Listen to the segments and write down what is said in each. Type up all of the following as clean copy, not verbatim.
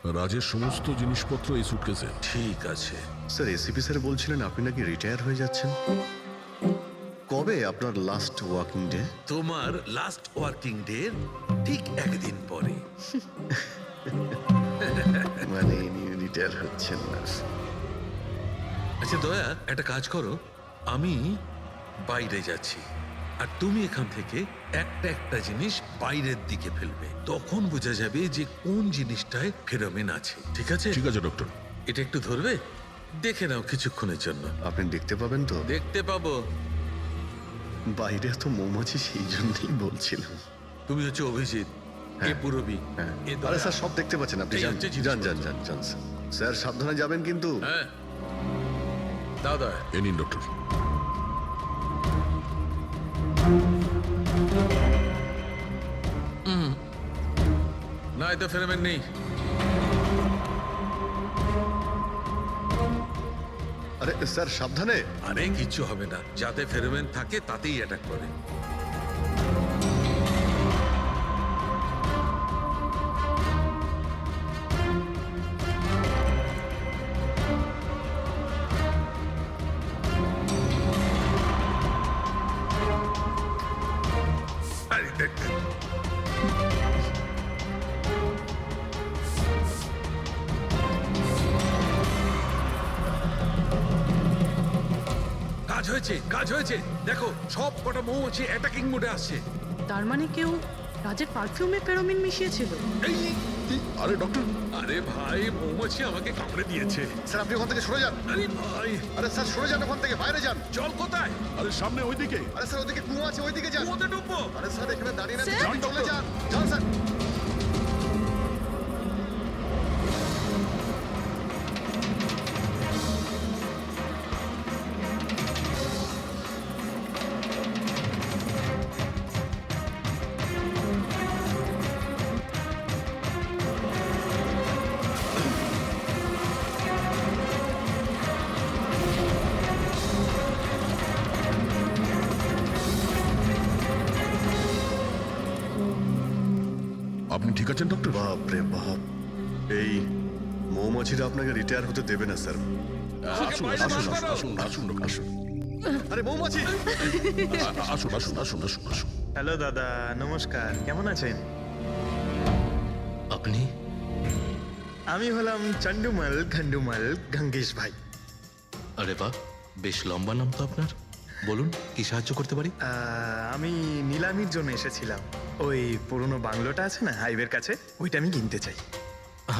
রাজের সমস্ত জিনিসপত্র এই সুটকেসে। ঠিক আছে। স্যার এসিপি স্যার বলছিলেন আপনি নাকি রিটায়ার হয়ে যাচ্ছেন। কবে আপনার লাস্ট ওয়ার্কিং ডে? তোমার লাস্ট ওয়ার্কিং ডে ঠিক একদিন পরে। মানে ইনি রিটায়ার হচ্ছেন না। আচ্ছা দয়া, একটা কাজ করো, আমি বাইরে যাচ্ছি আর তুমি এখান থেকে একটা একটা জিনিস বাইরের দিকে ফেলবে, তখন বোঝা যাবে যে কোন জিনিসটায় ফেরোমেন আছে। ঠিক আছে? ঠিক আছে ডক্টর। এটা একটু ধরবে, দেখে নাও কিছুক্ষণের জন্য। আপনি দেখতে পাবেন তো? দেখতে পাবো। বাইরে তো মৌমাছি, সেই জন্যই বলছিলাম। তুমি হচ্ছে অভিজিৎ, এ পুরবী, হ্যাঁ। এ আরে দয়া। স্যার সব দেখতে পাচ্ছেন আপনি। এই যান হচ্ছে যান জিনিসপত্র। যান যান যান স্যার। স্যার সাবধানে যাবেন কিন্তু। হ্যাঁ, দাদা। এ নিন ডক্টর। না, এতে ফেরোমেন নেই। আরে স্যার সাবধানে। আরে কিচ্ছু হবে না, যাতে ফেরোমেন থাকে তাতেই অ্যাটাক করে। আরে দেখ, কাজ হয়েছে, কাজ হয়েছে। দেখো, সব কটা মৌমাছি অ্যাটাকিং মোডে আসছে। তার মানে কেউ রাজের পারফিউমে ফেরোমিন মিশিয়েছিল। এই, আরে ডক্টর, আরে ভাই, মৌমাছি আমাকে কামড়ে দিয়েছে। স্যার আপনি ওখান থেকে সরে যান। আরে ভাই, আরে স্যার সরে যান ওখান থেকে, বাইরে যান। জল কোথায়? আরে সামনে ওইদিকে। আরে স্যার ওদিকে কুয়ো আছে, ওইদিকে যান। কুয়োতে ডুববো? আরে স্যার এখানে দাঁড়িয়ে না, স্যার? আপনি চলে যান। যান স্যার। আপনি ঠিক আছেন ডক্টর? বাপ রে বাপ, এই মৌমাছিরা আপনাকে রিটায়ার হতে দেবে না স্যার। আসুন বাইরে আসুন বার করো। আসুন আসুন ডক্টর, আসুন। আরে মৌমাছি! আসুন আসুন আসুন আসুন আসুন। হ্যালো দাদা, নমস্কার। কেমন আছেন? আপনি? আমি হলাম চন্ডুমাল ঘন্ডুমাল গঙ্গেশ ভাই। আরে বাহ, বেশ লম্বা নাম তো আপনার। বলুন, কি সাহায্য করতে পারি? আমি নিলামির জন্য এসেছিলাম। ওই পুরনো বাংলোটা আছে না হাইওয়ের কাছে, ওইটা আমি কিনতে চাই।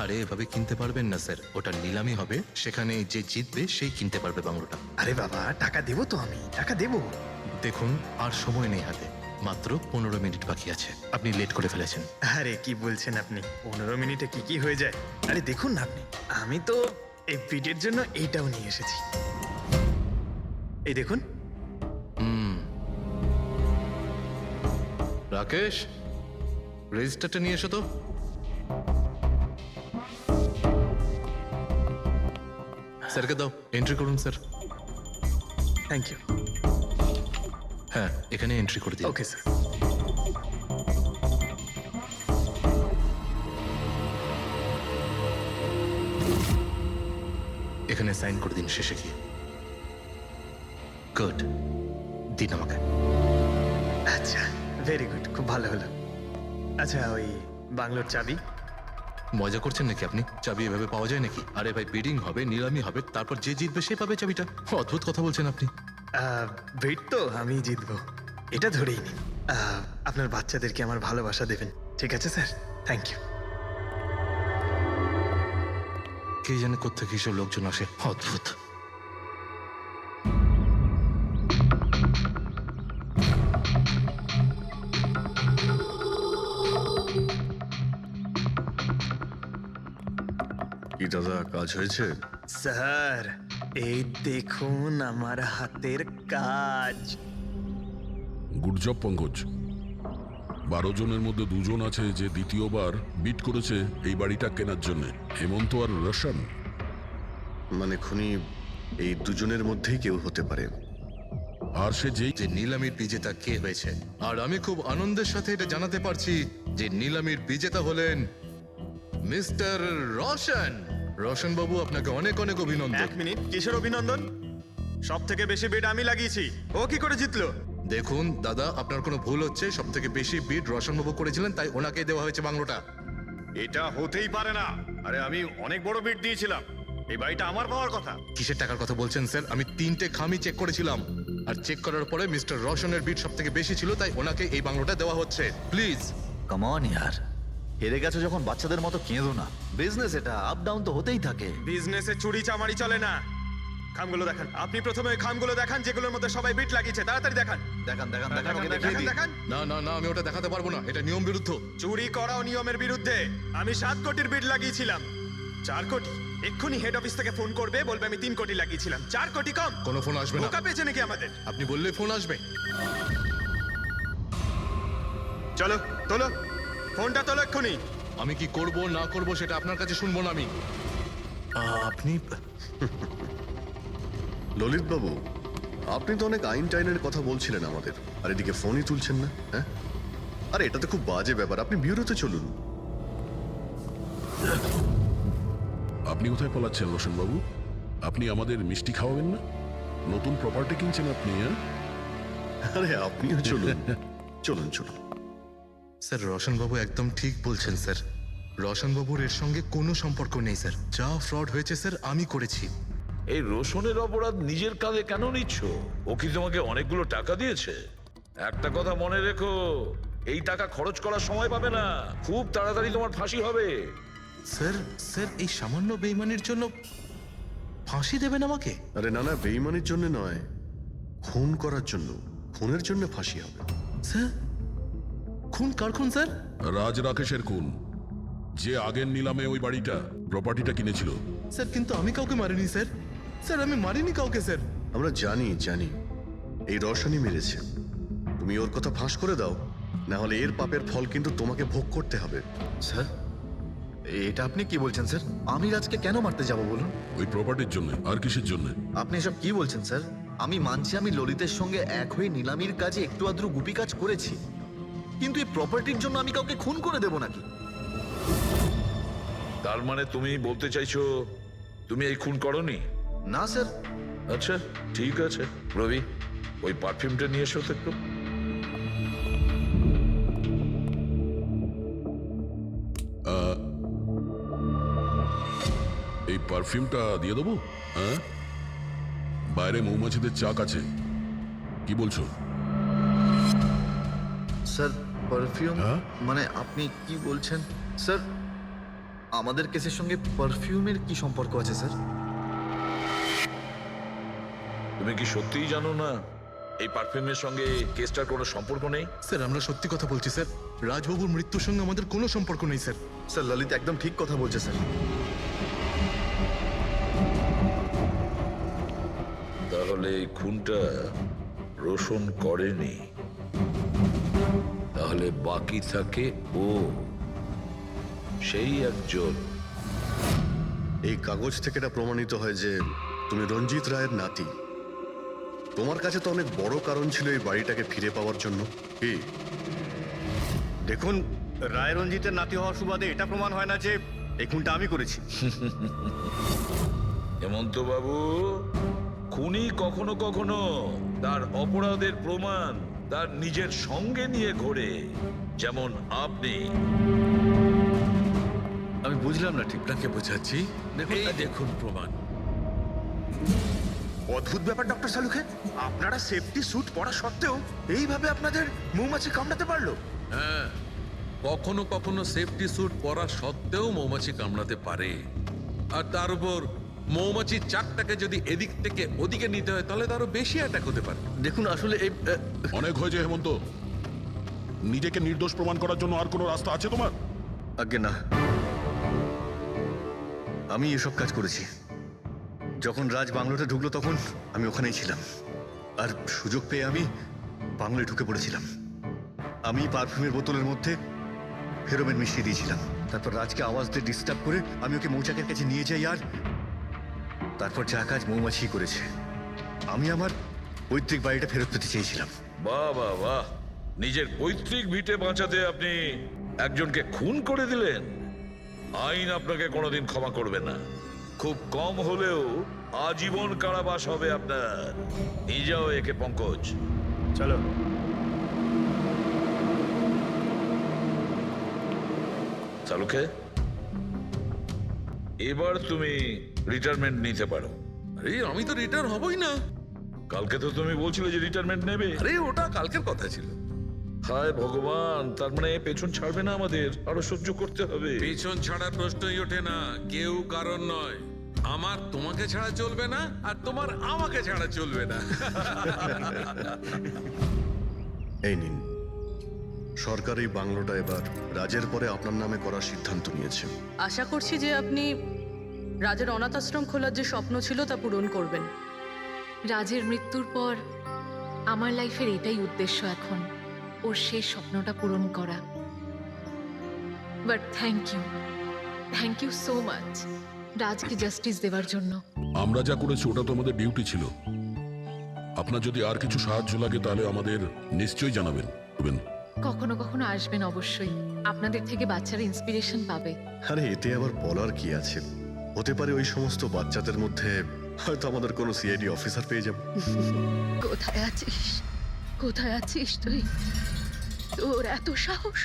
আরে এভাবে কিনতে পারবেন না স্যার, ওটা নিলামি হবে, সেখানে যে জিতবে সেই কিনতে পারবে বাংলোটা। আরে বাবা, টাকা দেবো তো, আমি টাকা দেবো। দেখুন, আর সময় নেই হাতে, মাত্র 15 মিনিট বাকি আছে। আপনি লেট করে ফেলেছেন। আরে কি বলছেন আপনি? 15 মিনিটে কি কি হয়ে যায়? আরে দেখুন না আপনি, আমি তো এই পিটের জন্য এইটাও নিয়ে এসেছি। এই দেখুন। রাকেশ, রেজিস্টারটা নিয়ে এসো তো। স্যারকে দাও, এন্ট্রি করুন স্যার। Thank you. হ্যাঁ, এখানে এন্ট্রি করে দিন। Okay sir. এখানে সাইন করে দিন শেষে গিয়ে। গুড, দিন আমাকে। আচ্ছা, ভেরি গুড, খুব ভালো হলো। আচ্ছা, ওই বাংলোর চাবি? মজা করছেন নাকি আপনি? চাবি এভাবে পাওয়া যায় নাকি? আরে ভাই, বিডিং হবে, নিলামি হবে, তারপর যে জিতবে সে পাবে চাবিটা। অদ্ভুত কথা বলছেন আপনি। ভিড় তো আমি জিতবো, এটা ধরেই নিন। আপনার বাচ্চাদেরকে আমার ভালোবাসা দেবেন, ঠিক আছে স্যার? Thank you. কে জানে কোত্থেকে এসব লোকজন আসে, অদ্ভুত। কি দাদা, কাজ হয়েছে? স্যার, এই দেখুন আমার হাতের কাজ। Good job Pankaj. 12 জনের মধ্যে 2 জন আছে যে দ্বিতীয়বার বিট করেছে এই বাড়িটা কেনার জন্য, হেমন্ত আর রোশন। মানে খুনি এই দুজনের মধ্যেই কেউ হতে পারে। আর সে যেই যে নিলামির বিজেতা কে হয়েছে, আর আমি খুব আনন্দের সাথে এটা জানাতে পারছি যে নিলামির বিজেতা হলেন মিস্টার রোশন, রোশন বাবু আপনাকে অনেক অনেক অভিনন্দন। 1 মিনিট, কিসের অভিনন্দন? সব থেকে বেশি বিড আমি লাগিয়েছি, ও কি করে জিতলো? দেখুন দাদা, আপনার কোনো ভুল হচ্ছে। সব থেকে বেশি বিট রোশন বাবু করেছিলেন, তাই ওনাকেই দেওয়া হয়েছে বাংলোটা। এটা হতেই পারে না। আরে আমি অনেক বড় বিট দিয়েছিলাম, এই বাড়িটা আমার পাওয়ার কথা। কিসের টাকার কথা বলছেন স্যার? আমি 3টে খামি চেক করেছিলাম, আর চেক করার পরে মিস্টার রোশনের বিট সব থেকে বেশি ছিল, তাই ওনাকে এই বাংলোটা দেওয়া হচ্ছে। প্লিজ। কাম অন ইয়ার, হেরে গেছো যখন বাচ্চাদের মতো কেঁদো না। বিজনেস এটা, আপ ডাউন তো হতেই থাকে। বিজনেসে চুরি চামারি চলে না। খামগুলো দেখান, আপনি প্রথমে ওই খামগুলো দেখান যেগুলোর মধ্যে সবাই বিট লাগিয়েছে। তাড়াতাড়ি দেখান। দেখান দেখান দেখান, ওকে দেখান, দেখিয়ে দিন। দেখান। না না না, আমি ওটা দেখাতে পারবো না, এটা নিয়ম বিরুদ্ধ। চুরি করাও নিয়মের বিরুদ্ধে। আমি 7 কোটির বিড লাগিয়েছিলাম। 4 কোটি? এক্ষুনি হেড অফিস থেকে ফোন করবে, বলবে আমি 3 কোটি লাগিয়েছিলাম। 4 কোটি কম? কোনো ফোন আসবে না। বোকা পেয়েছে নাকি আমাদের? আপনি বললে ফোন আসবে। চলো তোলো, ফোনটা তোলো এক্ষুনি। আমি কি করব না করব সেটা আপনার কাছে শুনবো না আমি। আপনি ললিত বাবু, আপনি তো অনেক আইন টাইনের কথা বলছিলেন আমাদের, আর এদিকে ফোনই তুলছেন না। হ্যাঁ, আরে এটা তো খুব বাজে ব্যাপার। আপনি বিউরোতে চলুন। আপনি কোথায় পলাচ্ছেন রোশন বাবু? আপনি আমাদের মিষ্টি খাওয়াবেন না? নতুন প্রপার্টি কিনছেন আপনি, হ্যাঁ? আরে আপনিও চলুন, চলুন চলুন। স্যার, রোশন বাবু একদম ঠিক বলছেন স্যার। রোশন বাবুর এর সঙ্গে কোনো সম্পর্ক নেই স্যার। যা ফ্রড হয়েছে স্যার আমি করেছি। এই রোশনের অপরাধ নিজের কাঁধে কেন নিচ্ছ? ও কি তোমাকে অনেকগুলো টাকা দিয়েছে? একটা কথা মনে রেখো, এই টাকা খরচ করার সময় পাবে না। খুব তাড়াতাড়ি তোমার ফাঁসি হবে। স্যার স্যার, এই সামান্য বেইমানির জন্য ফাঁসি দেবেন আমাকে? আরে না না, বেইমানির জন্য নয়, খুন করার জন্য। খুনের জন্য ফাঁসি হবে। স্যার, খুন কার খুন স্যার? রাজ রাকেশের খুন, যে আগের নিলামে ওই বাড়িটা প্রপার্টিটা কিনেছিল। স্যার কিন্তু আমি কাউকে মারিনি স্যার। স্যার আমি মারিনি কাউকে স্যার। আমরা জানি জানি, এই রসানি মেরেছে। তুমি ওর কথা ফাঁস করে দাও, না হলে এর পাপের ফল কিন্তু তোমাকে ভোগ করতে হবে। স্যার, এটা আপনি কি বলছেন স্যার? আমি রাজকে কেন মারতে যাব বলুন? ওই প্রপার্টির জন্য। আর কিসের জন্য? আপনি এসব কি বলছেন স্যার? আমি মানছি আমি ললিতের সঙ্গে এক হয়ে নিলামির কাজে একটু আদ্র গুপি কাজ করেছি, কিন্তু এই প্রপার্টির জন্য আমি কাউকে খুন করে দেব নাকি? তার মানে তুমি বলতে চাইছো তুমি এই খুন করনি? না স্যার। আচ্ছা ঠিক আছে, রবি ওই পারফিউমটা নিয়ে এসো তো একটু। এই পারফিউমটা দিয়ে দেবো? হ্যাঁ, বাইরে মৌমাছিদের চাক আছে। কি বলছো? স্যার, পারফিউম হ্যাঁ? মানে আপনি কি বলছেন? স্যার, আমাদের কেসের সঙ্গে পারফিউমের কি সম্পর্ক আছে স্যার? তুমি কি সত্যিই জানো না এই পারফিউমের সঙ্গে কেসটার কোনো সম্পর্ক নেই? স্যার আমরা সত্যি কথা বলছি স্যার। রাজবাবুর মৃত্যুর সঙ্গে আমাদের কোনো সম্পর্ক নেই স্যার। স্যার, ললিত একদম ঠিক কথা বলছে স্যার। তাহলে এই খুনটা রোশন করেনি, তাহলে বাকি থাকে ও, সেই একজন। এই কাগজ থেকে এটা প্রমাণিত হয় যে তুমি রঞ্জিত রায়ের নাতি। তোমার কাছে তো অনেক বড় কারণ ছিল এই বাড়িটাকে ফিরে পাওয়ার জন্য। কি? দেখুন, রায় রঞ্জিতের নাতি হওয়ার সুবাদে এটা প্রমাণ হয় না যে এই খুনটা আমি করেছি। হেমন্ত বাবু, খুনি কখনো কখনো তার অপরাধের প্রমাণ তার নিজের সঙ্গে নিয়ে ঘোরে, যেমন আপনি। আমি বুঝলাম না ঠিক। আপনাকে বোঝাচ্ছি, এই দেখুন প্রমাণ। অদ্ভুত ব্যাপার ডক্টর সালুখে, আপনারা সেফটি স্যুট পরা সত্ত্বেও এইভাবে আপনাদের মৌমাছি কামড়াতে পারলো? হ্যাঁ, কখনো কখনো সেফটি স্যুট পরা সত্ত্বেও মৌমাছি কামড়াতে পারে। আর তার উপর মৌমাছির চাকটাকে যদি এদিক থেকে ওদিকে নিতে হয় তাহলে তারও বেশি অ্যাটাক হতে পারে। দেখুন, আসলে এই অনেক হয়েছে হেমন্ত। নিজেকে নির্দোষ প্রমাণ করার জন্য আর কোনো রাস্তা আছে তোমার? আজ্ঞে না, আমি এসব কাজ করেছি। যখন রাজ বাংলোতে ঢুকলো তখন আমি ওখানেই ছিলাম, আর সুযোগ পেয়ে আমি বাংলোয় ঢুকে পড়েছিলাম। আমি পারফিউমের বোতলের মধ্যে ফেরোমেন মিশিয়ে দিয়েছিলাম। তারপর রাজকে আওয়াজ দিয়ে ডিস্টার্ব করে আমি ওকে মৌচাকের কাছে নিয়ে যাই, আর তারপর যা কাজ মৌমাছি করেছে। আমি আমার পৈতৃক বাড়িটা ফেরত পেতে চেয়েছিলাম। বাহ বাহ বাহ, নিজের পৈতৃক ভিটে বাঁচাতে আপনি একজনকে খুন করে দিলেন। আইন আপনাকে কোনোদিন ক্ষমা করবে না। খুব কম হলেও আজীবন কারাবাস হবে আপনার। নিয়ে যাও একে পঙ্কজ। চলো। চালুকে, এবার তুমি রিটায়ারমেন্ট নিতে পারো। আরে আমি তো রিটায়ার হবই না। কালকে তো তুমি বলছিলে যে রিটায়ারমেন্ট নেবে। আরে ওটা কালকের কথা ছিল। হায় ভগবান, তার মানে পেছন ছাড়বে না আমাদের, আরো সহ্য করতে হবে। পেছন ছাড়ার প্রশ্নই ওঠে না, কেউ কারণ নয়। আমার তোমাকে ছাড়া চলবে না, আর তোমার আমাকে ছাড়া চলবে না। এই নিন, সরকার এই বাংলোটা এবার রাজের পরে আপনার নামে করার সিদ্ধান্ত নিয়েছে। আশা করছি যে আপনি রাজের অনাথ আশ্রম খোলার যে স্বপ্ন ছিল তা পূরণ করবেন। রাজের মৃত্যুর পর আমার লাইফের এটাই উদ্দেশ্য এখন, ওর শেষ স্বপ্নটা পূরণ করা। But thank you so much রাজকে জাস্টিস দেওয়ার জন্য। আমরা যা করেছি ওটা তো আমাদের ডিউটি ছিল। আপনার যদি আর কিছু সাহায্য লাগে তাহলে আমাদের নিশ্চয়ই জানাবেন। কখনো কখনো আসবেন অবশ্যই, আপনাদের থেকে বাচ্চারা ইন্সপিরেশন পাবে। আরে এতে আবার বলার কি আছে, হতে পারে ওই সমস্ত বাচ্চাদের মধ্যে হয়তো আমাদের কোনো সিআইডি অফিসার পেয়ে যাব। কোথায় আছিস, কোথায় আছিস তুই? তোর এত সাহস!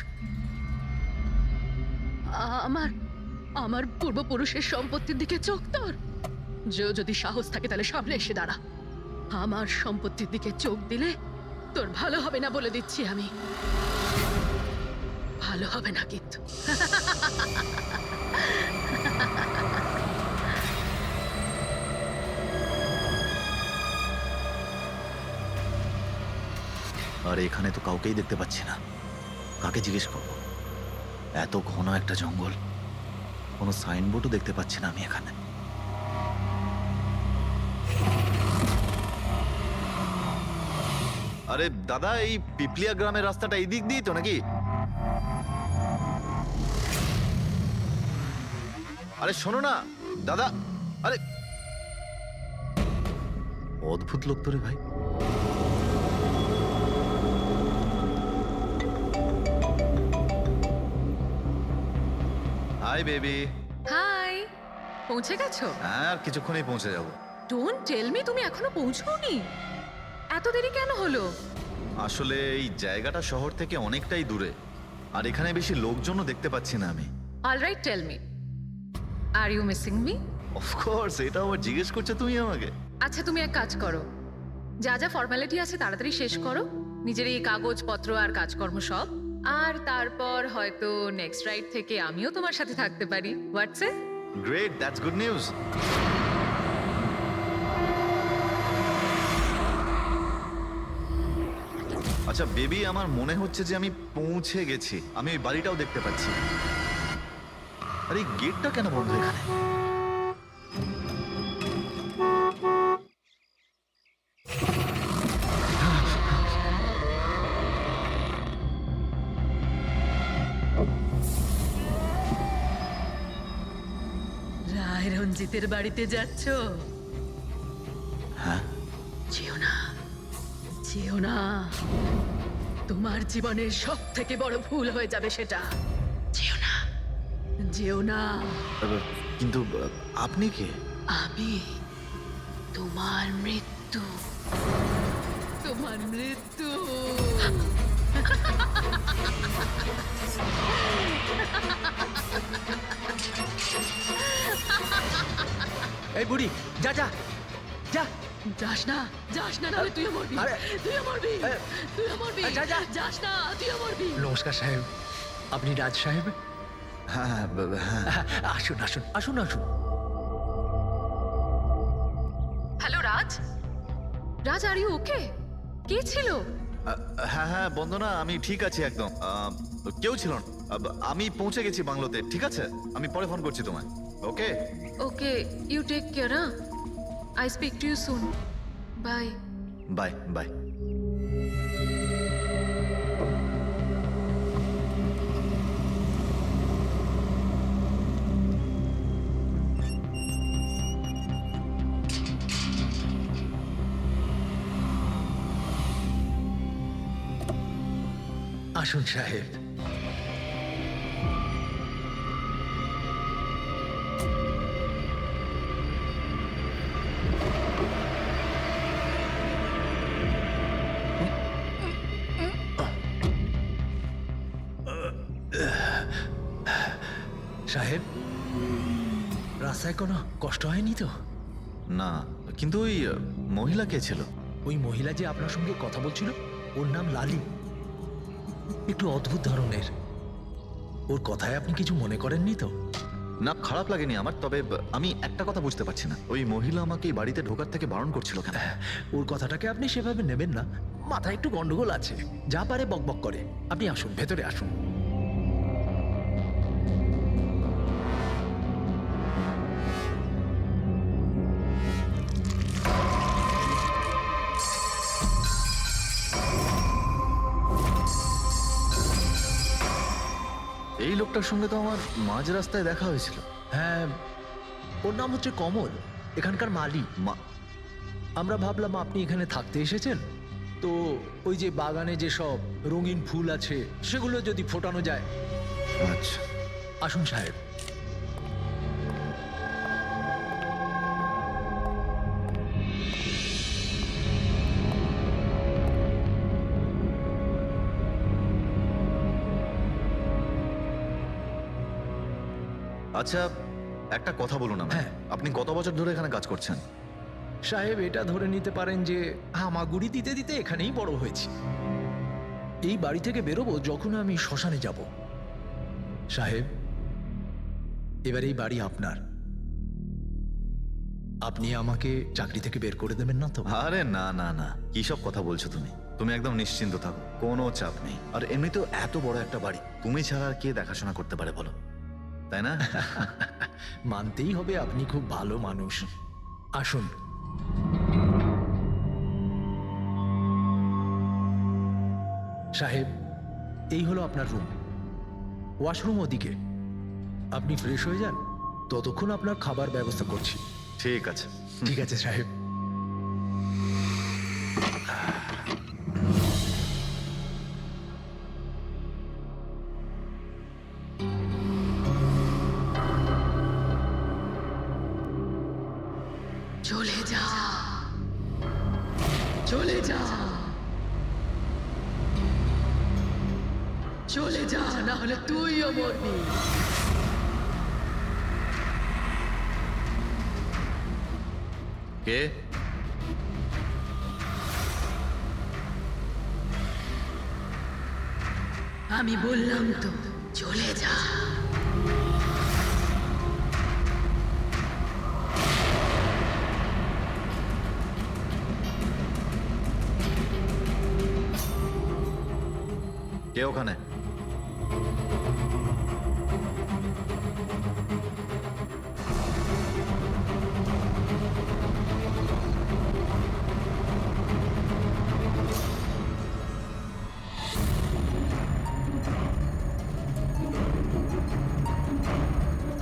আমার পূর্বপুরুষের সম্পত্তির দিকে চোখ তোর। যদি সাহস থাকে তাহলে সামনে এসে দাঁড়া। আমার সম্পত্তির দিকে চোখ দিলে তোর ভালো হবে না বলে দিচ্ছি আমি। ভালো হবে না কিন্তু। আর এখানে তো কাউকেই দেখতে পাচ্ছি না, কাকে জিজ্ঞেস করব? এত ঘন একটা জঙ্গল, কোনো সাইনবোর্ডও দেখতে পাচ্ছি না আমি এখানে। আরে দাদা, এই পিপলিয়া গ্রামের রাস্তাটা এই দিক দিয়ে তো নাকি? আরে শোনো না দাদা, আরে অদ্ভুত লোক তো রে ভাই। Hi baby. হাই, পৌঁছে গেছো? হ্যাঁ, আর কিছুক্ষণেই পৌঁছে যাব। ডোন্ট টেল মি তুমি এখনো পৌঁছোনি। এত দেরি কেন হলো? আসলে এই জায়গাটা শহর থেকে অনেকটাই দূরে, আর এখানে বেশি লোকজনও দেখতে পাচ্ছি না আমি। Alright, tell me, are you missing me? Of course, এটা আবার জিজ্ঞেস করছো তুমি আমাকে? আচ্ছা, তুমি এক কাজ করো, যা যা ফর্মালিটি আছে তাড়াতাড়ি শেষ করো, নিজের এই কাগজপত্র আর কাজকর্ম সব, আর তারপর হয়তো নেক্সট রাইড থেকে আমিও তোমার সাথে থাকতে পারি। WhatsApp? Great, that's good news. আচ্ছা বেবি, আমার মনে হচ্ছে যে আমি পৌঁছে গেছি। আমি ওই বাড়িটাও দেখতে পাচ্ছি। আরে এই গেটটা কেন বন্ধ এখানে? রায় রঞ্জিতের বাড়িতে যাচ্ছ? হ্যাঁ। যেও না, যেও না, তোমার জীবনের সব থেকে বড় ভুল হয়ে যাবে সেটা। যেও না, যেও না। কিন্তু আপনি কে? আমি তোমার মৃত্যু, তোমার মৃত্যু। এই বুড়ি, যা যা যা। যাস না, যাস না, নাহলে তুইও মরবি। তুইও মরবি, তুইও মরবি। যা, যা। যাস না, তুইও মরবি। নমস্কার সাহেব, আপনি রাজ সাহেব? হ্যাঁ হ্যাঁ হ্যাঁ। আসুন আসুন আসুন আসুন। Hello Raj, Raj are you okay? কে ছিল? হ্যাঁ হ্যাঁ বন্দনা, আমি ঠিক আছি একদম। কেউ ছিল না। আমি পৌঁছে গেছি বাংলোতে। ঠিক আছে, আমি পরে ফোন করছি তোমায়। Okay okay, you take care. I speak to you soon. Bye bye bye. আসুন সাহেব। সাহেব, রাস্তায় কোনো কষ্ট হয়নি তো? না, কিন্তু ওই মহিলা কে ছিল? ওই মহিলা যে আপনার সঙ্গে কথা বলছিল, ওর নাম লালি। একটু অদ্ভুত ধরনের। ওর কথায় আপনি কিছু মনে করেননি তো? না, খারাপ লাগেনি আমার, তবে আমি একটা কথা বুঝতে পারছি না, ওই মহিলা আমাকে এই বাড়িতে ঢোকার থেকে বারণ করছিল কেন? ওর কথাটাকে আপনি সেভাবে নেবেন না। মাথায় একটু গন্ডগোল আছে, যা পারে বকবক করে। আপনি আসুন, ভেতরে আসুন। এই লোকটার সঙ্গে তো আমার মাঝ রাস্তায় দেখা হয়েছিল। হ্যাঁ, ওর নাম হচ্ছে কমল, এখানকার মালি। আমরা ভাবলাম আপনি এখানে থাকতে এসেছেন, তো ওই যে বাগানে যে সব রঙিন ফুল আছে সেগুলো যদি ফোটানো যায়। আচ্ছা, আসুন সাহেব। আচ্ছা, একটা কথা বলুন আমায়। হ্যাঁ। আপনি কত বছর ধরে এখানে কাজ করছেন? সাহেব, এটা ধরে নিতে পারেন যে হামাগুড়ি দিতে দিতে এখানেই বড় হয়েছি। এই বাড়ি থেকে বেরোবো যখন আমি শ্মশানে যাব। সাহেব, এবার এই বাড়ি আপনার। আপনি আমাকে চাকরি থেকে বের করে দেবেন না তো? আরে না না না, কি সব কথা বলছো তুমি? তুমি একদম নিশ্চিন্ত থাকো, কোনো চাপ নেই। আর এমনিতেও এত বড় একটা বাড়ি তুমি ছাড়া আর কে দেখাশোনা করতে পারে বলো, তাই না? মানতেই হবে আপনি খুব ভালো মানুষ। আসুন। সাহেব, এই হলো আপনার রুম। ওয়াশরুম ওদিকে। আপনি ফ্রেশ হয়ে যান, ততক্ষণ আপনার খাবার ব্যবস্থা করছি। ঠিক আছে। ঠিক আছে সাহেব। চলে যা, চলে যা, চলে যা, না হলে তুইও মরবি। কে? আমি বললাম তো, চলে যা। কে ওখানে?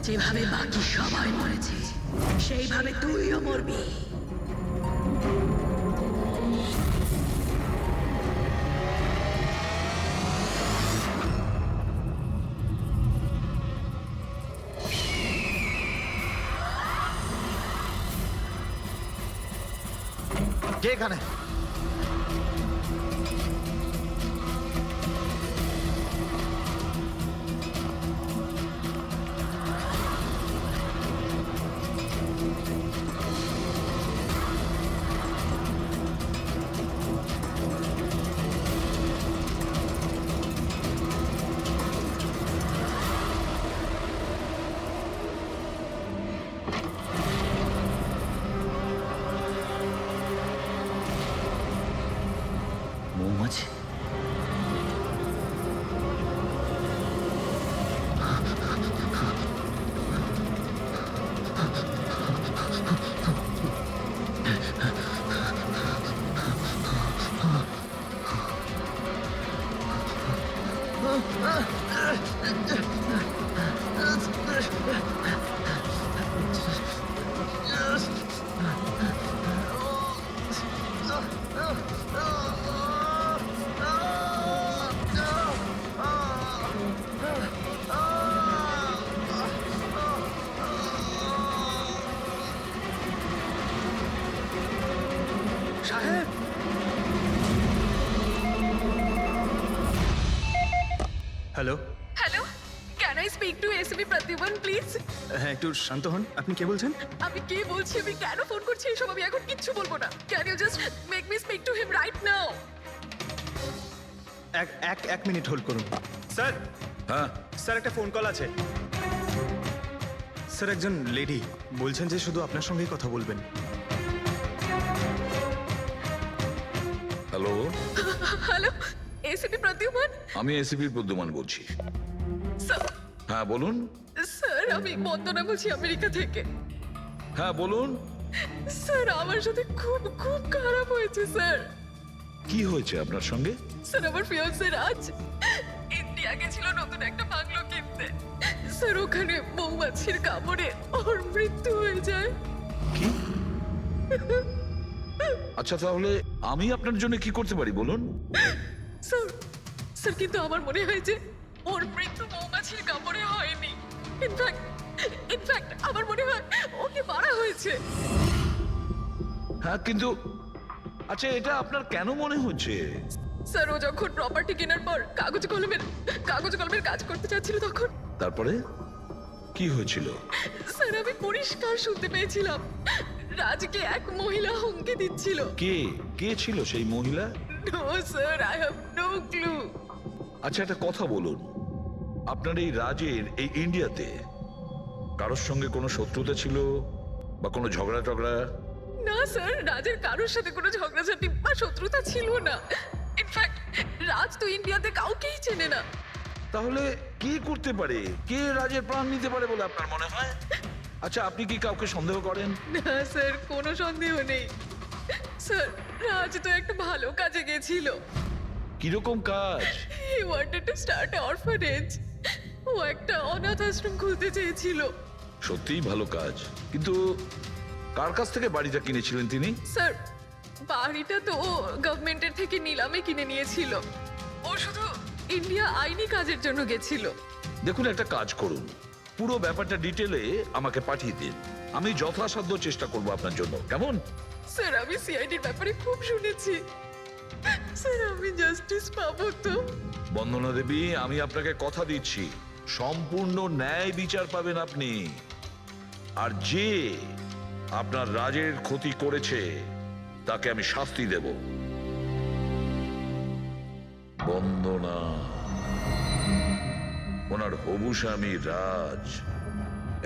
যেভাবে বাকি সবাই মরেছে সেইভাবে তুইও মরবি। কে এখানে? হ্যাঁ একটু শান্ত হন। আপনি কে বলছেন? আমি কি বলছি, আমি কেন ফোন করছি এসব আমি এখন কিচ্ছু বলবো না। Can you just make me speak to him right now? এক মিনিট হোল্ড করুন। স্যার হ্যাঁ স্যার একটা ফোন কল আছে। স্যার একজন লেডি বলছেন যে শুধু আপনার সঙ্গেই কথা বলবেন। হ্যালো, হ্যালো, এসিপি প্রদ্যুমান আমি এসিপি প্রদ্যুমান বলছি। স্যার। হ্যাঁ বলুন। স্যার আমি বন্দনা বলছি আমেরিকা থেকে। হ্যাঁ বলুন, স্যার আমার সাথে খুব খুব খারাপ হয়েছে স্যার। কি হয়েছে আপনার সঙ্গে? স্যার আমার ফিয়ান্সে রাজ ইন্ডিয়া গেছিল নতুন একটা বাংলো কিনতে। স্যার ওখানে মৌমাছির কামড়ে ওর মৃত্যু হয়ে যায়। কি? আচ্ছা তাহলে আমি আপনার জন্য কি করতে পারি বলুন? স্যার স্যার কিন্তু আমার মনে হয় যে ওর মৃত্যু মৌমাছির কামড়ে হয়নি। ইনফ্যাক্ট আমার মনে হয় ওকে মারা হয়েছে। হ্যাঁ কিন্তু আচ্ছা এটা আপনার কেন মনে হচ্ছে? স্যার ও যখন প্রপার্টি কেনার পর কাগজ কলমের কাজ করতে চাচ্ছিল তখন তারপরে কি হয়েছিল? স্যার আমি পরিষ্কার শুনতে পেয়েছিলাম রাজকে এক মহিলা হুমকি দিচ্ছিল। কে কে ছিল সেই মহিলা? No sir, I have no clue. আচ্ছা একটা কথা বলুন, আপনার এই রাজের এই ইন্ডিয়াতে কারোর সঙ্গে কোনো শত্রুতা ছিল বা কোনো ঝগড়া টগড়া? না স্যার, রাজের কারোর সাথে কোনো ঝগড়াঝাটি বা শত্রুতা ছিল না। ইনফ্যাক্ট রাজ তো ইন্ডিয়াতে কাউকেই চেনে না। তাহলে কি করতে পারে, কে রাজের প্রাণ নিতে পারে বলে আপনার মনে হয়? আচ্ছা আপনি কি কাউকে সন্দেহ করেন? না স্যার, কোনো সন্দেহ নেই। স্যার রাজ তো একটা ভালো কাজে গেছিল। কিরকম কাজ? He wanted to start a orphanage. ও একটা অনাথ আশ্রম খুলতে চেয়েছিল। সত্যিই ভালো কাজ, কিন্তু কার কাছ থেকে বাড়িটা কিনেছিলেন তিনি? স্যার বাড়িটা তো ও গভর্নমেন্টের থেকে নিলামে কিনে নিয়েছিল। ও শুধু ইন্ডিয়া আইনি কাজের জন্য গেছিল। দেখুন একটা কাজ করুন, পুরো ব্যাপারটা ডিটেলে আমাকে পাঠিয়ে দিন, আমি যথাসাধ্য চেষ্টা করব আপনার জন্য, কেমন? স্যার আমি সিআইডির ব্যাপারে খুব শুনেছি। স্যার আমি জাস্টিস পাবো তো? বন্দনা দেবী, আমি আপনাকে কথা দিচ্ছি সম্পূর্ণ ন্যায় বিচার পাবেন আপনি। আর যে আপনার রাজের ক্ষতি করেছে তাকে আমি শাস্তি দেব। বন্দনা, ওনার হবু স্বামী রাজ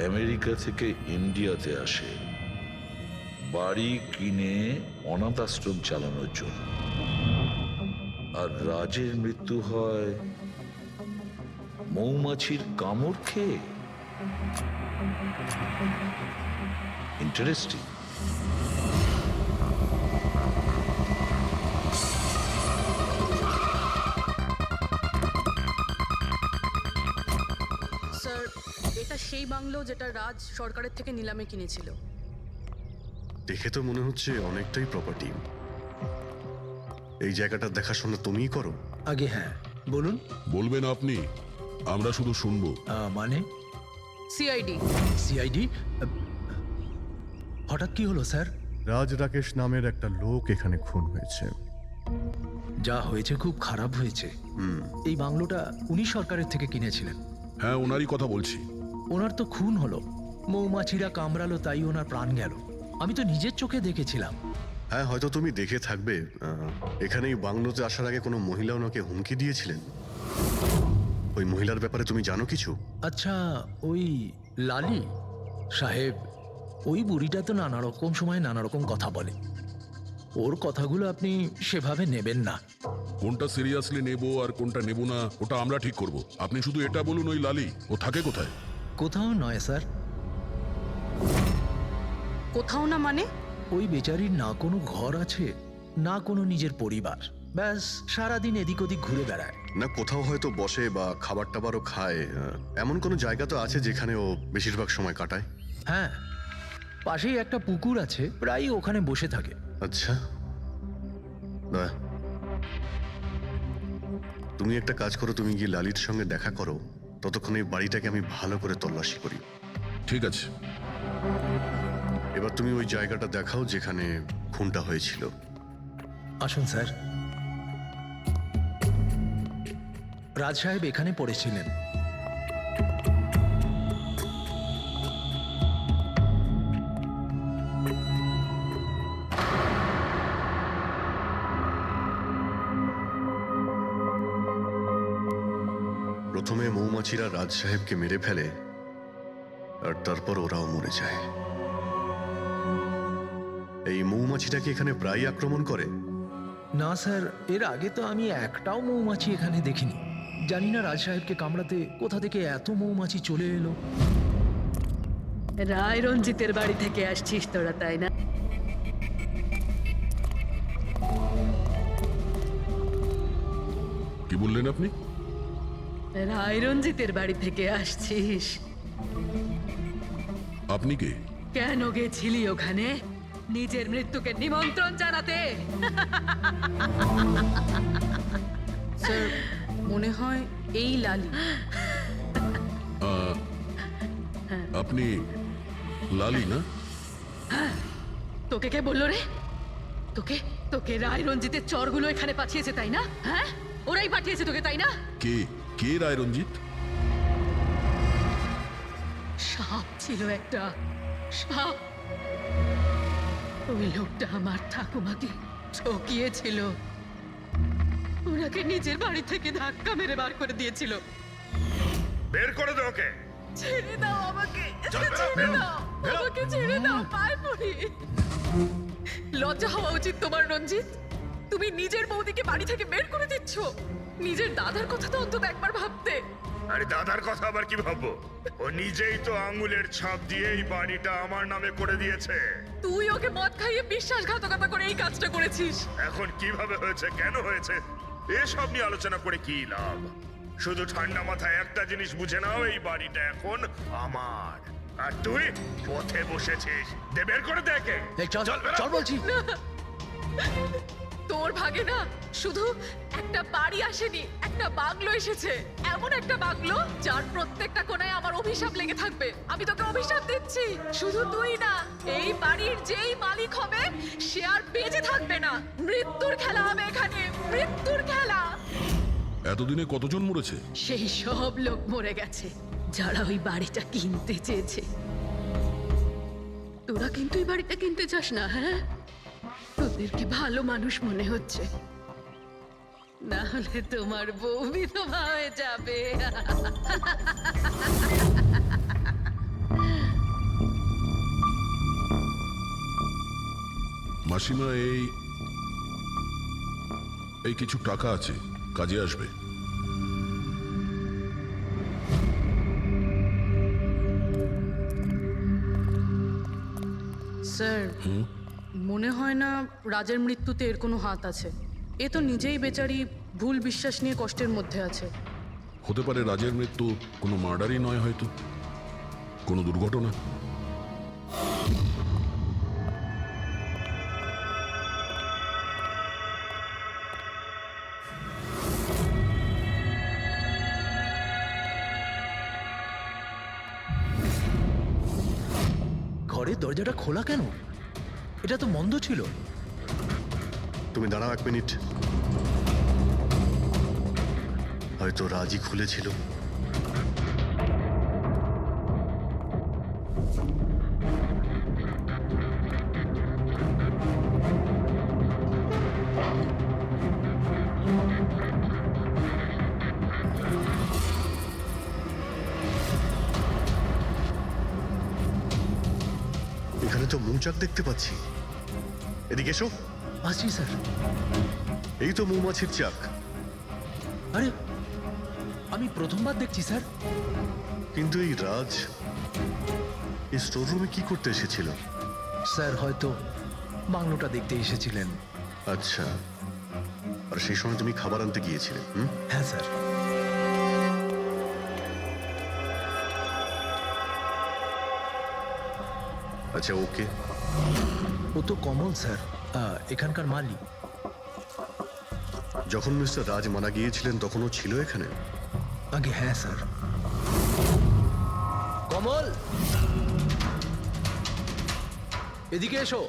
আমেরিকা থেকে ইন্ডিয়াতে আসে বাড়ি কিনে অনাথ আশ্রম চালানোর জন্য, আর রাজের মৃত্যু হয় মৌমাছির কামড় খেয়ে। ইন্টারেস্টিং। স্যার এটা সেই বাংলো যেটা রাজ সরকারের থেকে নিলামে কিনেছিল। দেখে তো মনে হচ্ছে অনেকটাই প্রপার্টি। এই জায়গাটার দেখাশোনা তুমিই করো? আগে হ্যাঁ বলুন। বলবেন আপনি, আমরা শুধু শুনবো। মানে সিআইডি। সিআইডি? হঠাৎ কি হলো স্যার? রাজ রাকেশ নামের একটা লোক এখানে খুন হয়েছে। যা হয়েছে খুব খারাপ হয়েছে। এই বাংলোটা উনি সরকারের থেকে কিনেছিলেন। হ্যাঁ ওনারই কথা বলছি। ওনার তো খুন হলো, মৌমাছিরা কামড়ালো, তাই ওনার প্রাণ গেল। আমি তো নিজের চোখে দেখেছিলাম। হ্যাঁ হয়তো তুমি দেখে থাকবে। এখানে এই বাংলোতে আসার আগে কোনো মহিলা ওনাকে হুমকি দিয়েছিলেন। ওই মহিলার ব্যাপারে তুমি জানো কিছু? আচ্ছা ওই লালি সাহেব, ওই বুড়িটা তো নানা রকম সময় নানা রকম কথা বলে। ওর কথাগুলো আপনি সেভাবে নেবেন না। কোনটা সিরিয়াসলি নেব আর কোনটা নেব না ওটা আমরা ঠিক করব। আপনি শুধু এটা বলুন, ওই লালি ও থাকে কোথায়? কোথাও নয় স্যার। কোথাও না মানে? ওই বেচারির না কোনো ঘর আছে, না কোনো নিজের পরিবার। ব্যাস সারাদিন এদিক ওদিক ঘুরে বেড়ায়। না কোথাও হয়তো বসে বা খাবার টাবারও খায়, এমন কোনো জায়গা তো আছে যেখানে ও বেশিরভাগ সময় কাটায়? হ্যাঁ, পাশেই একটা পুকুর আছে, প্রায়ই ওখানে বসে থাকে। আচ্ছা, না তুমি একটা কাজ করো, তুমি গিয়ে লালির সঙ্গে দেখা করো। ততক্ষণ এই বাড়িটাকে আমি ভালো করে তল্লাশি করি। ঠিক আছে। এবার তুমি ওই জায়গাটা দেখাও যেখানে খুনটা হয়েছিল। আসুন স্যার। রাজ সাহেব এখানে পড়েছিলেন। মৌমাছিরা রাজ সাহেবকে মেরে ফেলে আর তারপর ওরাও মরে যায়। এই মৌমাছিটাকে এখানে প্রায় আক্রমণ করে। না স্যার, এর আগে তো আমি একটাও মৌমাছি এখানে দেখিনি। জানি না রাজ সাহেবকে কামড়াতে কোথা থেকে এত মৌমাছি চলে এলো। রায় রঞ্জিতের বাড়ি থেকে আসছিস তোরা, তাই না? কি বললেন আপনি? রায় রঞ্জিতের বাড়ি থেকে আসছিস? আপনি কে? কেন গেছিলি ওখানে? নিজের মৃত্যুকে নিমন্ত্রণ জানাতে? স্যার, মনে হয় এই লালি। আপনি লালি না? তোকে কে বললো রে? তোকে তোকে রায় রঞ্জিতের চরগুলো এখানে পাঠিয়েছে, তাই না? হ্যাঁ, ওরাই পাঠিয়েছে তোকে, তাই না? কে কে রায় রঞ্জিত? সাপ ছিল একটা, সাপ। ওই লোকটা আমার ঠাকুমাকে ঠকিয়েছিল। ওনাকে নিজের বাড়ি থেকে ধাক্কা মেরে বার করে দিয়েছিল। বের করে দে ওকে। ছেড়ে দাও আমাকে, ছেড়ে দাও আমাকে, ছেড়ে দাও, পায়ে পড়ি। লজ্জা হওয়া উচিত তোমার রঞ্জিত। তুমি নিজের বৌদিকে বাড়ি থেকে বের করে দিচ্ছ। নিজের দাদার কথা তো অন্তত একবার ভাবতে। আরে দাদার কথা আবার কি ভাববো? ও নিজেই তো আঙ্গুলের ছাপ দিয়ে এই বাড়িটা আমার নামে করে দিয়েছে। তুই ওকে মদ খাইয়ে বিশ্বাসঘাতকতা করে এই কাজটা করেছিস। এখন কিভাবে হয়েছে, কেন হয়েছে, এসব নিয়ে আলোচনা করে কি লাভ? শুধু ঠান্ডা মাথায় একটা জিনিস বুঝে নাও, এই বাড়িটা এখন আমার, আর তুই পথে বসেছিস। দে বের করে দেখে। এই চল চল বলছি। তোর ভাগে না শুধু একটা বাড়ি আসেনি, একটা বাংলো এসেছে। এমন একটা বাংলো যার প্রত্যেকটা কোণায় আমার অভিশাপ লেগে থাকবে। আমি তোকে অভিশাপ দিচ্ছি। শুধু তুই না, এই বাড়ির যেই মালিক হবে সে আর বেঁচে থাকবে না। মৃত্যুর খেলা হবে এখানে, মৃত্যুর খেলা। এতদিনে কতজন মরেছে? সেই সব লোক মরে গেছে যারা ওই বাড়িটা কিনতে চেয়েছে। তোরা কিন্তু এই বাড়িটা কিনতে চাস না, হ্যাঁ? তোদেরকে ভালো মানুষ মনে হচ্ছে, না হলে তোমার বউ বিধবা হয়ে যাবে। মাসিমা, এই কিছু টাকা আছে, কাজে আসবে। স্যার, মনে হয় না রাজের মৃত্যুতে এর কোনো হাত আছে। এ তো নিজেই বেচারি ভুল বিশ্বাস নিয়ে কষ্টের মধ্যে আছে। হতে পারে রাজের মৃত্যু কোনো মার্ডারই নয়, হয়তো কোনো দুর্ঘটনা। ঘরের দরজাটা খোলা কেন? এটা তো বন্ধ ছিল। তুমি দাঁড়াও 1 মিনিট। হয়তো রাজি খুলেছিল। এখানে তো মৌচাক দেখতে পাচ্ছি। এদিকে এসো। আসছি স্যার। এই তো মৌমাছির চাক। আরে, আমি প্রথমবার দেখছি স্যার। কিন্তু এই রাজ এই স্টোর রুমে কি করতে এসেছিল? স্যার হয়তো বাংলোটা দেখতে এসেছিলেন। আচ্ছা, আর সেই সময় তুমি খাবার আনতে গিয়েছিলে? হ্যাঁ স্যার। আচ্ছা, ওকে। ও তো কমল স্যার, এখানকার মালিক। যখন মিস্টার রাজ মারা গিয়েছিলেন তখন ও ছিল এখানে? আগে হ্যাঁ স্যার। কমল, এদিকে এসো,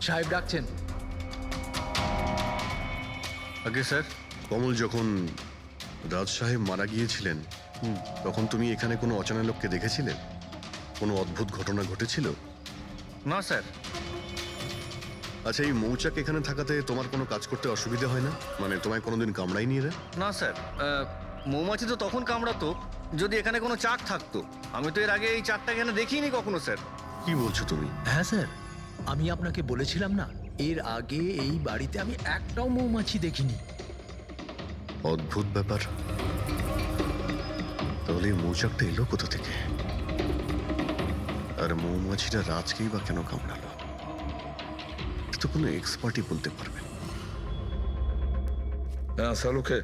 সাহেব ডাকছেন। আগে স্যার, কমল, যখন রাজ সাহেব মারা গিয়েছিলেন তখন তুমি এখানে কোনো অচেনা লোককে দেখেছিলে? কোনো অদ্ভুত ঘটনা ঘটেছিল? না স্যার। আচ্ছা, এই মৌচাক এখানে থাকাতে তোমার কোনো কাজ করতে অসুবিধা হয় না? মানে তোমায় কোনোদিন কামড়ায়নি এরা? না স্যার, মৌমাছি তো তখন কামড়াতো যদি এখানে কোনো চাক থাকতো। আমি তো এর আগে এই চাকটা এখানে দেখিনি কখনো স্যার। কি বলছো তুমি? হ্যাঁ স্যার, আমি আপনাকে বলেছিলাম না, এর আগে এই বাড়িতে আমি একটাও মৌমাছি দেখিনি। অদ্ভুত ব্যাপার। তাহলে এই মৌচাকটা এলো কোথা থেকে? আর মৌমাছিটা রাজকেই বা কেন কামড়ালো? এটা তো কোনো এক্সপার্টই বলতে পারবে। হ্যাঁ সালুকে,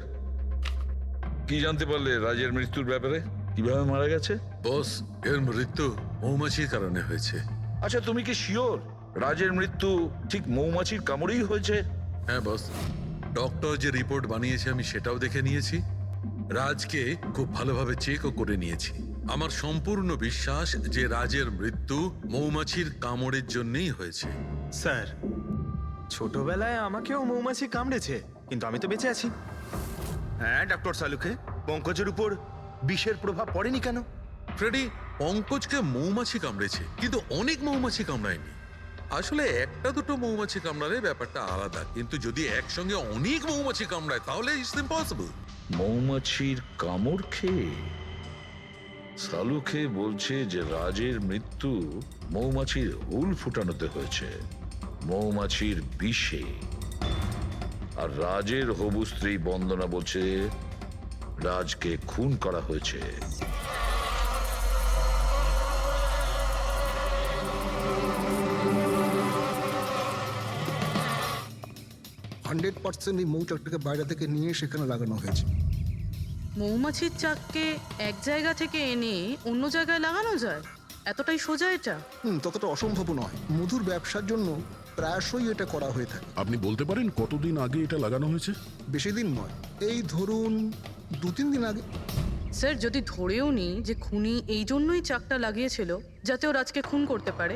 কি জানতে পারলে রাজের মৃত্যুর ব্যাপারে? কিভাবে মারা গেছে? বস, এর মৃত্যু মৌমাছির কারণে হয়েছে। আচ্ছা, তুমি কি শিওর রাজের মৃত্যু ঠিক মৌমাছির কামড়েই হয়েছে? হ্যাঁ বস, ডক্টর যে রিপোর্ট বানিয়েছে আমি সেটাও দেখে নিয়েছি। রাজকে খুব ভালোভাবে চেকও করে নিয়েছি। আমার সম্পূর্ণ বিশ্বাস যে রাজের মৃত্যু মৌমাছির কামড়ের জন্যই হয়েছে। স্যার, ছোটবেলায় আমাকেও মৌমাছি কামড়েছে, কিন্তু আমি তো বেঁচে আছি। হ্যাঁ ডক্টর সালুকে, পঙ্কজের উপর বিষের প্রভাব পড়েনি কেন? ফ্রেডি, পঙ্কজকে মৌমাছি কামড়েছে, কিন্তু অনেক মৌমাছি কামড়ায়নি। আসলে একটা দুটো মৌমাছি কামড়ালে ব্যাপারটা আলাদা, কিন্তু যদি একসঙ্গে অনেক মৌমাছি কামড়ায় তাহলে ইটস ইম্পসিবল। মৌমাছির কামড় খেয়ে? সালুকে বলছে যে রাজের মৃত্যু মৌমাছির হুল ফুটানোতে হয়েছে, মৌমাছির বিষে। আর রাজের হবু স্ত্রী বন্দনা বলছে রাজকে খুন করা হয়েছে। 100% এই মৌচাকটাকে বাইরে থেকে নিয়ে সেখানে লাগানো হয়েছে। মৌমাছির চাককে এক জায়গা থেকে এনে অন্য জায়গায় লাগানো যায়? এতটাই সোজা এটা? ততটা অসম্ভব নয়। মধুর ব্যবসার জন্য প্রায়শই এটা করা হয়ে থাকে। আপনি বলতে পারেন কতদিন আগে এটা লাগানো হয়েছে? বেশি দিন নয়, এই ধরুন 2-3 দিন আগে। স্যার, যদি ধরেও নিই যে খুনি এই জন্যই চাকটা লাগিয়েছিল যাতে ও রাজকে খুন করতে পারে,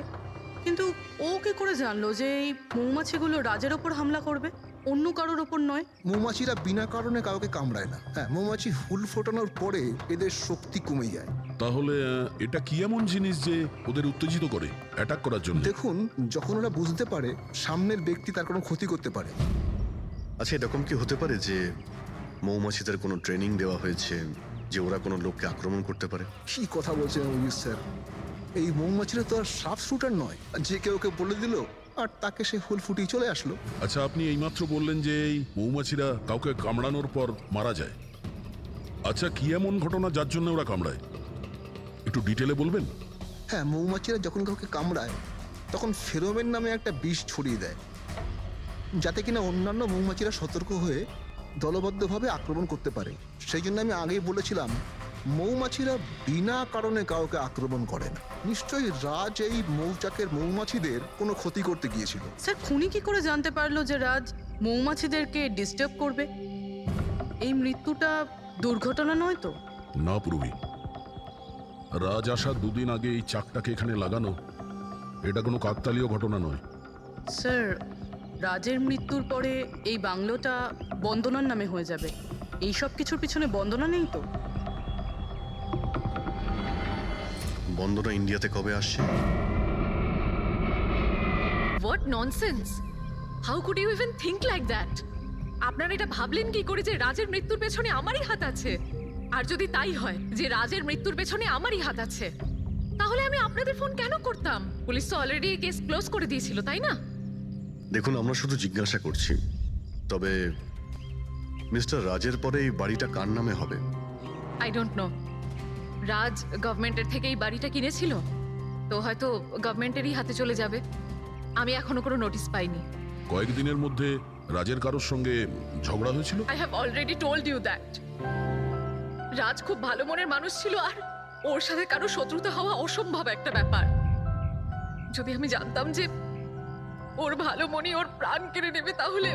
কিন্তু ও কি করে জানলো যে এই মৌমাছিগুলো রাজের ওপর হামলা করবে, অন্য কারোর ওপর নয়? মৌমাছিরা বিনা কারণে কাউকে কামড়ায় না। হ্যাঁ, মৌমাছি হুল ফোটানোর পরে এদের শক্তি কমে যায়। তাহলে এটা কি এমন জিনিস যে ওদের উত্তেজিত করে অ্যাটাক করার জন্য? দেখুন, যখন ওরা বুঝতে পারে সামনের ব্যক্তি তার কোনো ক্ষতি করতে পারে। আচ্ছা, এরকম কি হতে পারে যে মৌমাছিদের কোনো ট্রেনিং দেওয়া হয়েছে যে ওরা কোনো লোককে আক্রমণ করতে পারে? কি কথা বলছেন অভিজিৎ স্যার? এই মৌমাছিরা তো আর সাফ শুটার নয় যে কেউ ওকে বলে দিল আর তাকে সে ফুল ফুটিয়ে চলে আসলো। আচ্ছা, আপনি এইমাত্র বললেন যে এই মৌমাছিরা কাউকে কামড়ানোর পর মারা যায়। আচ্ছা, কি এমন ঘটনা যার জন্য ওরা কামড়ায়, একটু ডিটেলে বলবেন? হ্যাঁ, মৌমাছিরা যখন কাউকে কামড়ায় তখন ফেরোমেন নামে একটা বিষ ছড়িয়ে দেয়, যাতে কিনা অন্যান্য মৌমাছিরা সতর্ক হয়ে দলবদ্ধভাবে আক্রমণ করতে পারে। সেই জন্য আমি আগেই বলেছিলাম মৌমাছিরা বিনা কারণে কাউকে আক্রমণ করে না। নিশ্চয়ই রাজ এই মৌচাকের মৌমাছিদের কোনো ক্ষতি করতে গিয়েছিল। স্যার, খুনি কি করে জানতে পারলো যে রাজ মৌমাছিদেরকে ডিস্টার্ব করবে? এই মৃত্যুটা দুর্ঘটনা নয় তো? না পূর্বী, রাজ আসার 2 দিন আগে এই চাকটাকে এখানে লাগানো এটা কোনো কাকতালীয় ঘটনা নয়। স্যার, রাজের মৃত্যুর পরে এই বাংলোটা বন্দনার নামে হয়ে যাবে। এই সব কিছুর পিছনে বন্দনা নেই তো? বন্দনা ইন্ডিয়াতে কবে আসছে? What nonsense! How could you even think like that? আপনারা এটা ভাবলেন কি করে যে রাজের মৃত্যুর পেছনে আমারই হাত আছে? আর যদি তাই হয় যে রাজের মৃত্যুর পেছনে আমারই হাত আছে, তাহলে আমি আপনাদের ফোন কেন করতাম? পুলিশ তো অলরেডি কেস ক্লোজ করে দিয়েছিল, তাই না? দেখুন, আমরা শুধু জিজ্ঞাসা করছি। তবে মিস্টার রাজের পরে এই বাড়িটা কার নামে হবে? I don't know. রাজ গভর্নমেন্টের থেকে এই বাড়িটা কিনেছিল, তো হয়তো গভর্নমেন্টেরই হাতে চলে যাবে। আমি এখনো কোনো নোটিশ পাইনি। কয়েকদিনের মধ্যে রাজের কারোর সঙ্গে ঝগড়া হয়েছিল? I have already told you that. Raj খুব ভালো মনের মানুষ ছিল, আর ওর সাথে কারো শত্রুতা হওয়া অসম্ভব একটা ব্যাপার। যদি আমি জানতাম যে ওর ভালো মনই ওর প্রাণ কেড়ে নেবে, তাহলে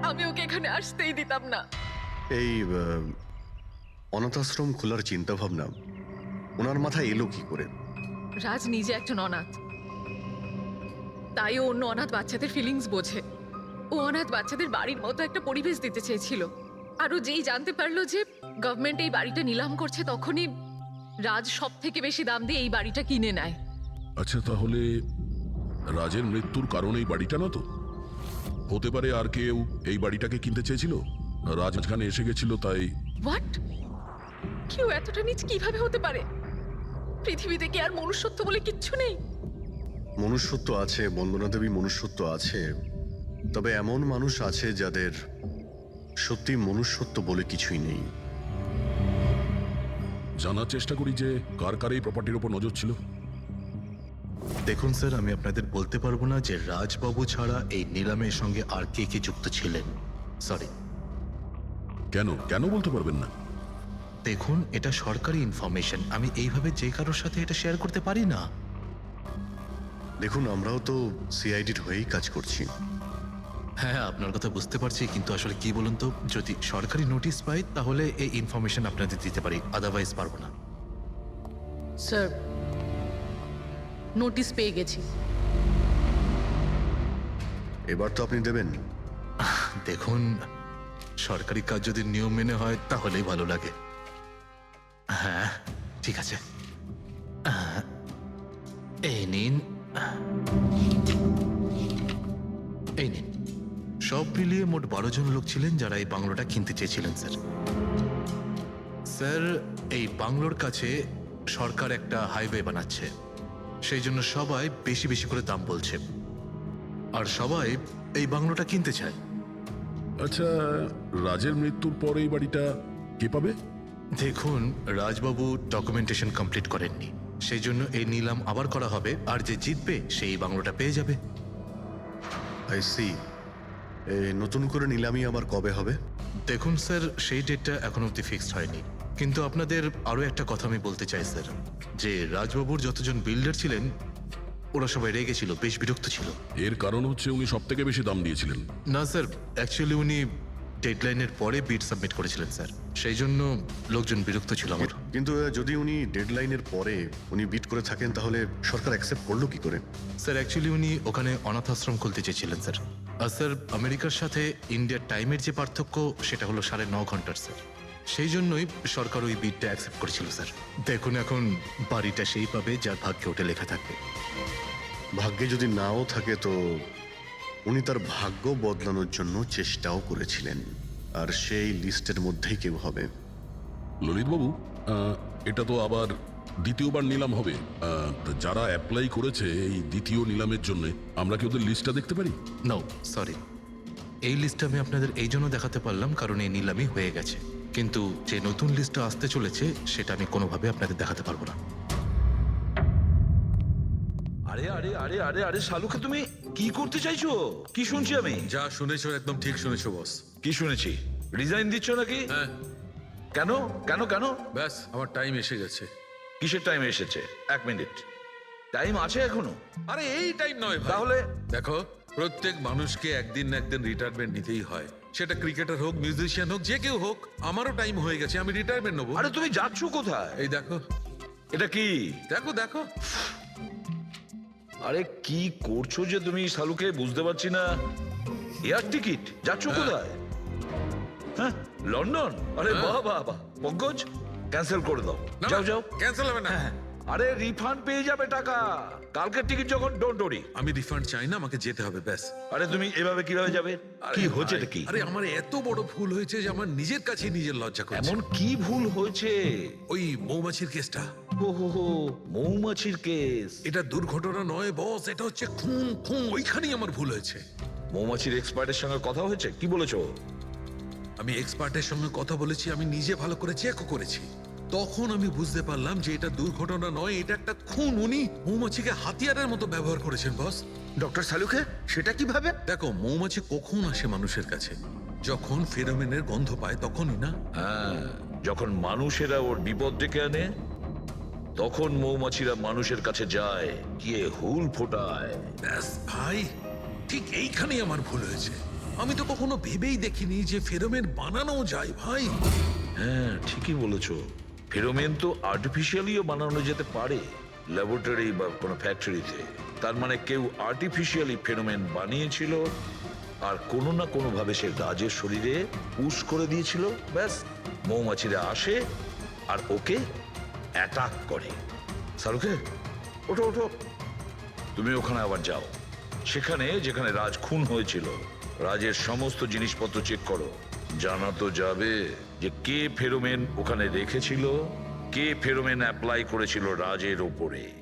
আমি ওকে এখানে আসতেই দিতাম না। এই অনাথাশ্রম খোলার চিন্তা ভাবনা ওনার মাথায় এলো কি করে? রাজ নিজে একজন অনাথ, তাই ও অন্য অনাথ বাচ্চাদের ফিলিংস বোঝে। ও অনাথ বাচ্চাদের বাড়ির মতো একটা পরিবেশ দিতে চেয়েছিল। আর ও যেই জানতে পারলো যে গভর্নমেন্ট এই বাড়িটা নিলাম করছে, তখনই রাজ সব থেকে বেশি দাম দিয়ে এই বাড়িটা কিনে নেয়। আচ্ছা, তাহলে রাজের মৃত্যুর কারণ এই বাড়িটা না তো? হতে পারে আর কেউ এই বাড়িটাকে কিনতে চেয়েছিল, রাজ এখানে এসে গেছিল তাই। হোয়াট? কেউ এতটা নিচ কিভাবে হতে পারে? পৃথিবীতে কি আর মনুষ্যত্ব বলে কিচ্ছু নেই? মনুষ্যত্ব আছে বন্দনা দেবী, মনুষ্যত্ব আছে, তবে এমন মানুষ আছে যাদের সত্যি মনুষ্যত্ব বলে কিছুই নেই। জানার চেষ্টা করি যে কার কার এই প্রপার্টির উপর নজর ছিল। দেখুন স্যার, আমি আপনাদের বলতে পারবো না যে রাজবাবু ছাড়া এই নিলামের সঙ্গে আর কে কে যুক্ত ছিলেন। সরি। কেন কেন বলতে পারবেন না? দেখুন, এটা সরকারি ইনফরমেশন, আমি এইভাবে যে কারোর সাথে এটা শেয়ার করতে পারি না। দেখুন, আমরাও তো সিআইডির হয়েই কাজ করছি। হ্যাঁ, আপনার কথা বুঝতে পারছি, কিন্তু আসলে কি বলুন তো, যদি সরকারি নোটিশ পাই তাহলে এই ইনফরমেশন আপনাদের দিতে পারি, আদারওয়াইজ পারবো না। স্যার, নোটিশ পেয়ে গেছি। এবার তো আপনি দেবেন। দেখুন, সরকারি কাজ যদি নিয়ম মেনে হয় তাহলেই ভালো লাগে। হ্যাঁ, ঠিক আছে। এই নিন, এই নিন। সব মিলিয়ে মোট 12 জন লোক ছিলেন যারা এই বাংলোটা কিনতে চেয়েছিলেন স্যার। স্যার, এই বাংলোর কাছে সরকার একটা হাইওয়ে বানাচ্ছে, সেই জন্য সবাই বেশি বেশি করে দাম বলছে, আর সবাই এই বাংলোটা কিনতে চায়। আচ্ছা, রাজের মৃত্যুর পর এই বাড়িটা কে পাবে? দেখুন, রাজবাবু ডকুমেন্টেশন কমপ্লিট করেননি, সেই জন্য এই নিলাম আবার করা হবে, আর যে জিতবে সেই বাংলোটা পেয়ে যাবে। I see. নতুন করে নিলামি আবার কবে হবে? দেখুন স্যার, সেই ডেটটা এখনো অব্দি ফিক্সড হয়নি, কিন্তু আপনাদের আরো একটা কথা আমি বলতে চাই স্যার, যে রাজবাবুর যতজন বিল্ডার ছিলেন ওরা সবাই রেগে ছিল, বেশ বিরক্ত ছিল। এর কারণ হচ্ছে উনি সব থেকে বেশি দাম দিয়েছিলেন। না স্যার, অ্যাকচুয়ালি উনি ডেডলাইনের পরে বিড সাবমিট করেছিলেন স্যার, সেই জন্য লোকজন বিরক্ত ছিল আমার। কিন্তু যদি উনি ডেডলাইনের পরে উনি বিট করে থাকেন তাহলে সরকার অ্যাকসেপ্ট করলো কি করে? স্যার, অ্যাকচুয়ালি উনি ওখানে অনাথ আশ্রম খুলতে চেয়েছিলেন স্যার। আর স্যার, আমেরিকার সাথে ইন্ডিয়ার টাইমের যে পার্থক্য সেটা হলো 9.5 ঘন্টার স্যার, সেই জন্যই সরকার ওই বিডটা অ্যাকসেপ্ট করেছিল স্যার। দেখুন, এখন বাড়িটা সেই পাবে যার ভাগ্যে ওটা লেখা থাকবে। ভাগ্যে যদি নাও থাকে তো উনি তার ভাগ্য বদলানোর জন্য চেষ্টাও করেছিলেন, আর সেই লিস্টের মধ্যেই কেউ হবে। ললিতবাবু, এটা তো আবার দ্বিতীয়বার নিলাম হবে। যারা অ্যাপ্লাই করেছে এই দ্বিতীয় নিলামের জন্য, আমরা কি ওদের লিস্টটা দেখতে পারি? নো, সরি, এই লিস্টটা আমি আপনাদের এই জন্য দেখাতে পারলাম কারণ এই নিলামই হয়ে গেছে, কিন্তু যে নতুন লিস্টটা আসতে চলেছে সেটা আমি কোনোভাবে আপনাদের দেখাতে পারবো না। আরে আরে আরে আরে আরে শালুকে, তুমি কি করতে চাইছো? কি শুনছি আমি? যা শুনেছো একদম ঠিক শুনেছো বস। কি শুনেছি? রিজাইন দিচ্ছ নাকি? হ্যাঁ। কেন কেন কেন? ব্যাস, আমার টাইম এসে গেছে। কিসের টাইম এসেছে? 1 মিনিট, টাইম আছে এখনো? আরে এই টাইম নয় ভাই। তাহলে দেখো, প্রত্যেক মানুষকে একদিন না একদিন রিটায়ারমেন্ট নিতেই হয়, সেটা ক্রিকেটার হোক, মিউজিশিয়ান হোক, যে কেউ হোক। আমারও টাইম হয়ে গেছে, আমি রিটায়ারমেন্ট নেবো। আরে তুমি যাচ্ছ কোথায়? এই দেখো। এটা কি? দেখো দেখো। আরে কি করছো যে তুমি শালুকে, বুঝতে পারছি না। এয়ার টিকিট, যাচ্ছ কোথায়? হ্যাঁ, লন্ডন? আরে বাহ বাহ বাহ। পঙ্কজ, ক্যান্সেল করে দাও, যাও যাও। ক্যান্সেল হবে না। আরে রিফান্ড পেয়ে যাবে টাকা, কালকের টিকিট যখন, ডোন্ট ওরি। আমি রিফান্ড চাই না, আমাকে যেতে হবে ব্যাস। আরে তুমি এভাবে কিভাবে যাবে? কি হচ্ছে এটা? কি? আরে আমার এত বড় ভুল হয়েছে যে আমার নিজের কাছে নিজের লজ্জা করছে। এমন কি ভুল হয়েছে? ওই মৌমাছির কেসটা। ও হো হো, মৌমাছির কেস। এটা দুর্ঘটনা নয় বস, এটা হচ্ছে খুন। খুন, ওইখানেই আমার ভুল হয়েছে। মৌমাছির এক্সপার্টের সঙ্গে কথা হয়েছে? কি বলেছো? আমি এক্সপার্টের সঙ্গে কথা বলেছি, আমি নিজে ভালো করে চেকও করেছি। তখন আমি বুঝতে পারলাম যে এটা দুর্ঘটনা নয়, এটা একটা খুন। উনি মৌমাছিকে হাতিয়ারের মতো ব্যবহার করেছেন বস। ডক্টর শালুকে, সেটা কিভাবে? দেখো, মৌমাছি কখন আসে মানুষের কাছে? যখন ফেরোমেনের গন্ধ পায় তখনই না? হ্যাঁ, যখন মানুষেরা ওর বিপদ ডেকে আনে তখন মৌমাছিরা মানুষের কাছে যায়, গিয়ে হুল ফোটায়। ব্যাস ভাই, ঠিক এইখানেই আমার ভুল হয়েছে। আমি তো কখনো ভেবেই দেখিনি যে ফেরোমেন বানানো যায় ভাই। হ্যাঁ, ঠিকই বলেছো। ফেরোমেন তো আর্টিফিশিয়ালিও বানানো যেতে পারে, ল্যাবরেটরি বা কোনো ফ্যাক্টরিতে। তার মানে কেউ আর্টিফিশিয়ালি ফেরোমেন বানিয়েছিল, আর কোনো না কোনো ভাবে সে রাজের শরীরে পুশ করে দিয়েছিল। ব্যাস, মৌমাছিরা আসে আর ওকে অ্যাটাক করে। শাহরুখে, ওঠো ওঠো, তুমি ওখানে আবার যাও, সেখানে যেখানে রাজ খুন হয়েছিল রাজের সমস্ত জিনিসপত্র চেক করো, জানা তো যাবে যে কে ফেরোমেন ওখানে রেখেছিল, কে ফেরোমেন অ্যাপ্লাই করেছিল রাজের ওপরে।